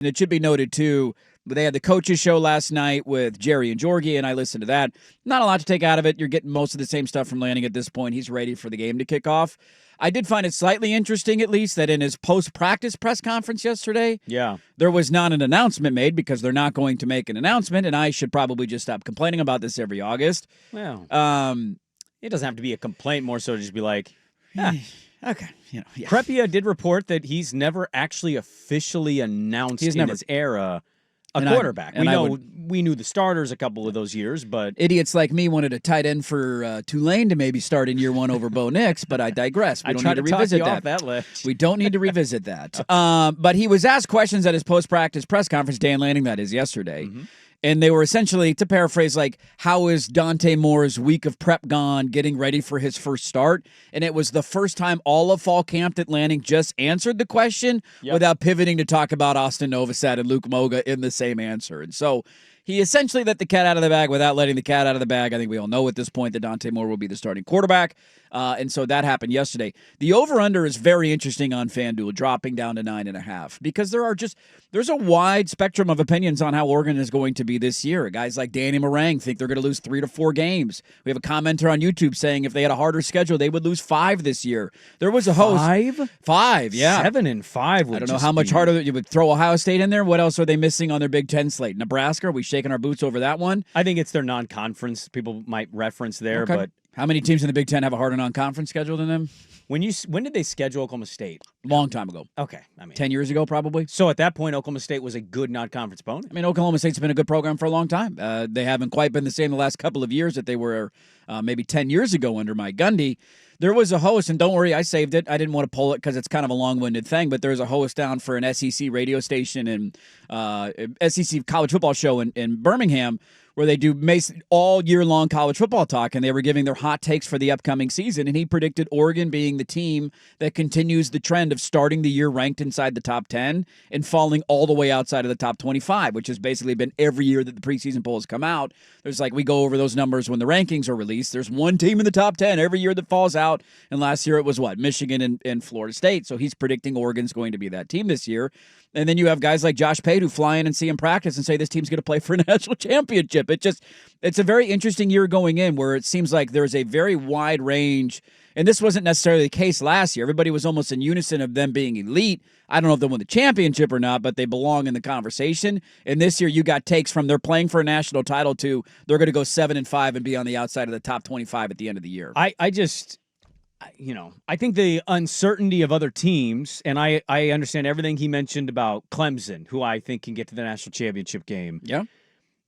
And it should be noted, too, they had the coaches show last night with Jerry and Georgie, and I listened to that. Not a lot to take out of it. You're getting most of the same stuff from Lanning at this point. He's ready for the game to kick off. I did find it slightly interesting, at least, that in his post-practice press conference yesterday, there was not an announcement made because they're not going to make an announcement, and I should probably just stop complaining about this every August. Well, it doesn't have to be a complaint, more so to just be like, okay. Crepea did report that he's never actually officially announced his era a quarterback. We knew the starters a couple of those years, but idiots like me wanted a tight end for Tulane to maybe start in year one over Bo Nix, but I digress. We don't need to revisit that. We don't need to revisit that. But he was asked questions at his post-practice press conference, Dan Lanning, that is, yesterday. Mm-hmm. And they were essentially, to paraphrase, like, how is Dante Moore's week of prep gone, getting ready for his first start? And it was the first time all of fall camp that Lanning just answered the question without pivoting to talk about Austin Novosad and Luke Moga in the same answer. And so he essentially let the cat out of the bag without letting the cat out of the bag. I think we all know at this point that Dante Moore will be the starting quarterback. And so that happened yesterday. The over-under is very interesting on FanDuel, dropping down to 9.5, because there's a wide spectrum of opinions on how Oregon is going to be this year. Guys like Danny Meringue think they're going to lose 3 to 4 games. We have a commenter on YouTube saying if they had a harder schedule, they would lose 5 this year. There was a host. 5, yeah. 7-5. I don't know how much harder you would throw Ohio State in there. What else are they missing on their Big Ten slate? Nebraska? Are we shaking our boots over that one? I think it's their non-conference. People might reference there, but how many teams in the Big Ten have a harder non-conference schedule than them? When did they schedule Oklahoma State? Long time ago. Okay. 10 years ago, probably. So at that point, Oklahoma State was a good non-conference opponent? I mean, Oklahoma State's been a good program for a long time. They haven't quite been the same the last couple of years that they were maybe 10 years ago under Mike Gundy. There was a host, and don't worry, I saved it. I didn't want to pull it because it's kind of a long-winded thing, but there's a host down for an SEC radio station and SEC college football show in Birmingham where they do all year-long college football talk, and they were giving their hot takes for the upcoming season, and he predicted Oregon being the team that continues the trend of starting the year ranked inside the top 10 and falling all the way outside of the top 25, which has basically been every year that the preseason polls come out. We go over those numbers when the rankings are released. There's one team in the top 10 every year that falls out, and last year it was Michigan and Florida State, so he's predicting Oregon's going to be that team this year. And then you have guys like Josh Pate who fly in and see him practice and say this team's going to play for a national championship. It's a very interesting year going in where it seems like there's a very wide range, and this wasn't necessarily the case last year. Everybody was almost in unison of them being elite. I don't know if they won the championship or not, but they belong in the conversation. And this year you got takes from they're playing for a national title to they're going to go 7-5 and be on the outside of the top 25 at the end of the year. I think the uncertainty of other teams, and I understand everything he mentioned about Clemson, who I think can get to the national championship game. Yeah.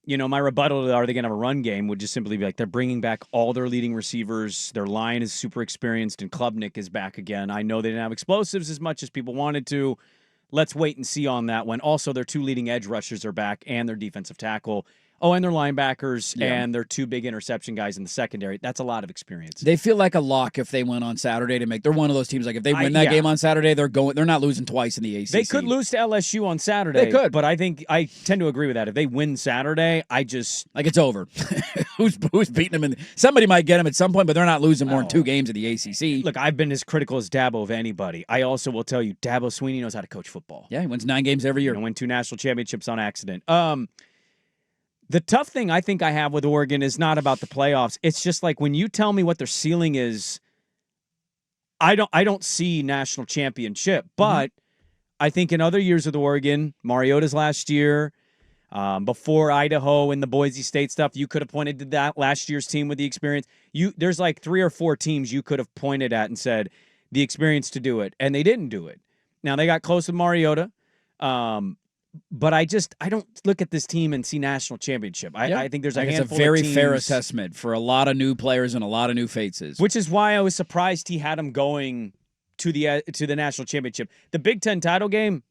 My rebuttal to are they going to have a run game would just simply be like they're bringing back all their leading receivers. Their line is super experienced, and Klubnik is back again. I know they didn't have explosives as much as people wanted to. Let's wait and see on that one. Also, their 2 leading edge rushers are back, and their defensive tackle. Oh, and their linebackers and their 2 big interception guys in the secondary. That's a lot of experience. They feel like a lock if they win on Saturday to make. They're one of those teams like if they win that game on Saturday, they're not losing twice in the ACC. They could lose to LSU on Saturday. They could, but I think I tend to agree with that. If they win Saturday, it's over. who's beating them? Somebody might get them at some point, but they're not losing more than 2 games in the ACC. Look, I've been as critical as Dabo of anybody. I also will tell you, Dabo Swinney knows how to coach football. Yeah, he wins 9 games every year. And win 2 national championships on accident. The tough thing I think I have with Oregon is not about the playoffs. It's just like when you tell me what their ceiling is, I don't see national championship. But I think in other years with Oregon, Mariota's last year, before Idaho and the Boise State stuff, you could have pointed to that last year's team with the experience. There's like 3 or 4 teams you could have pointed at and said the experience to do it, and they didn't do it. Now they got close with Mariota. But I don't look at this team and see national championship. I think there's a handful of teams. It's a very fair assessment for a lot of new players and a lot of new faces. Which is why I was surprised he had them going to the national championship. The Big Ten title game,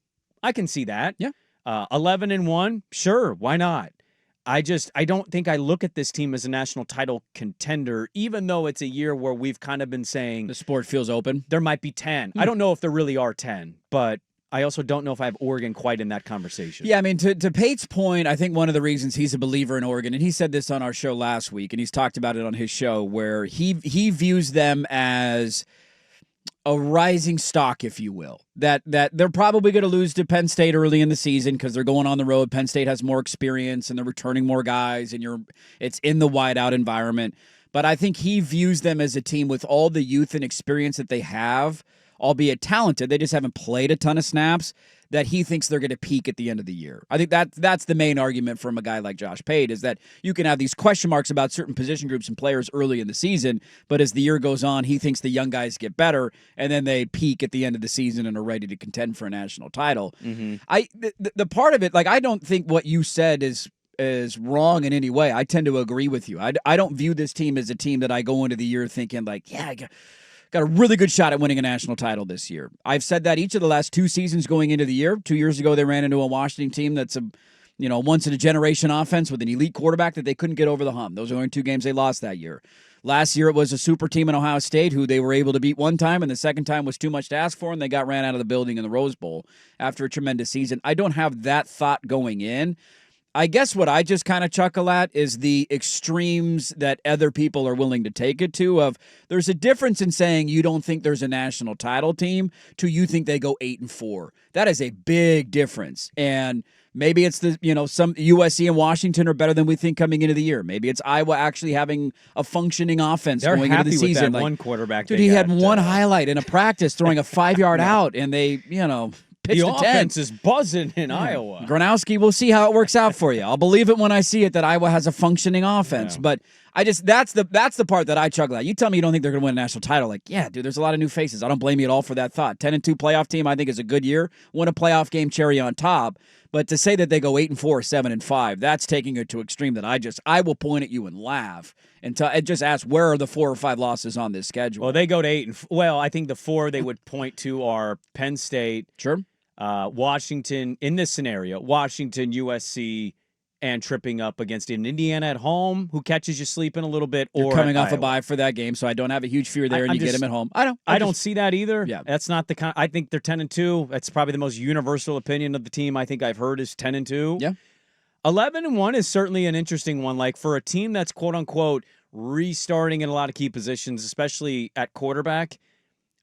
I can see that. Yeah. 11-1, sure, why not? I don't think I look at this team as a national title contender, even though it's a year where we've kind of been saying the sport feels open. There might be 10. I don't know if there really are 10, but I also don't know if I have Oregon quite in that conversation. Yeah, I mean, to Pate's point, I think one of the reasons he's a believer in Oregon, and he said this on our show last week, and he's talked about it on his show, where he views them as a rising stock, if you will. That they're probably going to lose to Penn State early in the season because they're going on the road. Penn State has more experience and they're returning more guys, and it's in the wideout environment. But I think he views them as a team with all the youth and experience that they have, albeit talented. They just haven't played a ton of snaps, that he thinks they're going to peak at the end of the year. I think that's the main argument from a guy like Josh Pate, is that you can have these question marks about certain position groups and players early in the season, but as the year goes on, he thinks the young guys get better, and then they peak at the end of the season and are ready to contend for a national title. Mm-hmm. The part of it, like, I don't think what you said is wrong in any way. I tend to agree with you. I don't view this team as a team that I go into the year thinking like, yeah, I got a really good shot at winning a national title this year. I've said that each of the last 2 seasons going into the year. 2 years ago, they ran into a Washington team that's a once-in-a-generation offense with an elite quarterback that they couldn't get over the hump. Those are only 2 games they lost that year. Last year, it was a super team in Ohio State who they were able to beat one time, and the second time was too much to ask for, and they got ran out of the building in the Rose Bowl after a tremendous season. I don't have that thought going in. I guess what I just kind of chuckle at is the extremes that other people are willing to take it to. Of there's a difference in saying you don't think there's a national title team to you think they go 8-4. That is a big difference. And maybe it's some USC and Washington are better than we think coming into the year. Maybe it's Iowa actually having a functioning offense They're going into the happy with season. that one quarterback. Dude, he had one highlight in a practice throwing a 5-yard out, and they pitched the a offense 10. is buzzing in Iowa. Gronowski, we'll see how it works out for you. I'll believe it when I see it that Iowa has a functioning offense. Yeah. But that's the part that I chuckle at. You tell me you don't think they're going to win a national title. Like, yeah, dude, there's a lot of new faces. I don't blame you at all for that thought. 10-2 playoff team, I think, is a good year. Win a playoff game, cherry on top. But to say that they go 8-4, 7-5, that's taking it to extreme. That I will point at you and laugh and just ask, where are the 4 or 5 losses on this schedule? Well, they go to 8. Well, I think the 4 they would point to are Penn State, sure, Washington. In this scenario, Washington, USC, and tripping up against an Indiana at home, who catches you sleeping a little bit, or coming off Iowa. a bye for that game, so I don't have a huge fear there, and you get them at home. I don't see that either. Yeah. That's not the kind. I think they're 10-2. That's probably the most universal opinion of the team I think I've heard is 10-2. Yeah. 11-1 is certainly an interesting one. Like, for a team that's quote unquote restarting in a lot of key positions, especially at quarterback,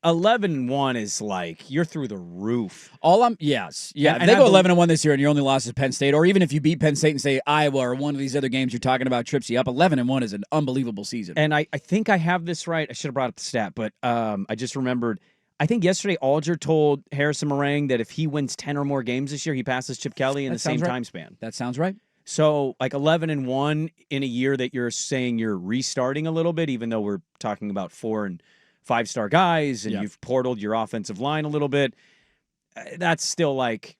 11-1 is like you're through the roof. Yes. Yeah. If they go 11-1 this year and your only loss is Penn State, or even if you beat Penn State and say Iowa or one of these other games you're talking about trips you up, 11-1 is an unbelievable season. And I think I have this right. I should have brought up the stat, but I just remembered. I think yesterday Alger told Harrison Meringue that if he wins 10 or more games this year, he passes Chip Kelly in the same time span. That sounds right. So, like 11-1 in a year that you're saying you're restarting a little bit, even though we're talking about 4 and 5-star guys, and you've portaled your offensive line a little bit. That's still like,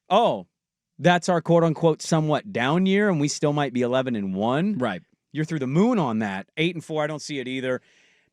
that's our quote unquote somewhat down year, and we still might be 11-1. Right. You're through the moon on that. 8-4, I don't see it either.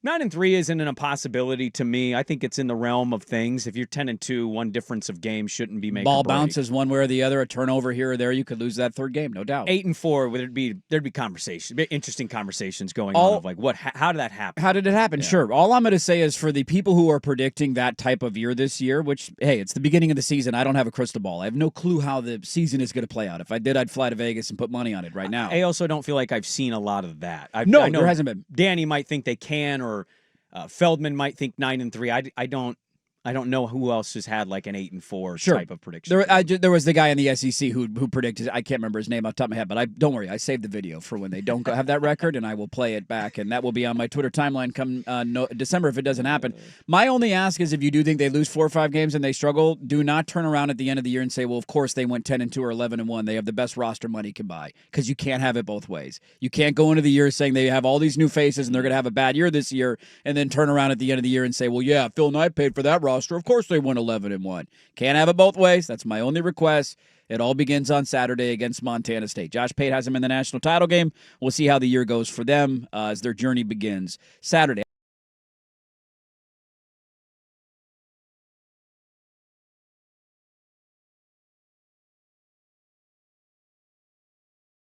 9-3 isn't an impossibility to me. I think it's in the realm of things. If you're 10-2, one difference of game shouldn't be making ball bounces one way or the other, a turnover here or there, you could lose that third game, no doubt. 8-4, there'd be conversation, interesting conversations going on of like how did that happen? How did it happen? Yeah. Sure. All I'm going to say is for the people who are predicting that type of year this year, which hey, it's the beginning of the season. I don't have a crystal ball. I have no clue how the season is going to play out. If I did, I'd fly to Vegas and put money on it right now. I also don't feel like I've seen a lot of that. I know there hasn't been. Danny might think they can, or Feldman might think 9-3. I don't know who else has had like an 8-4 type of prediction. There was the guy in the SEC who predicted. I can't remember his name off the top of my head, but don't worry. I saved the video for when they don't have that record, and I will play it back, and that will be on my Twitter timeline come December if it doesn't happen. My only ask is if you do think they lose 4 or 5 games and they struggle, do not turn around at the end of the year and say, well, of course they went 10-2 or 11-1. They have the best roster money can buy, because you can't have it both ways. You can't go into the year saying they have all these new faces and they're going to have a bad year this year, and then turn around at the end of the year and say, well, yeah, Phil Knight paid for that roster. Of course they won 11-1. Can't have it both ways. That's my only request. It all begins on Saturday against Montana State. Josh Pate has them in the national title game. We'll see how the year goes for them as their journey begins Saturday.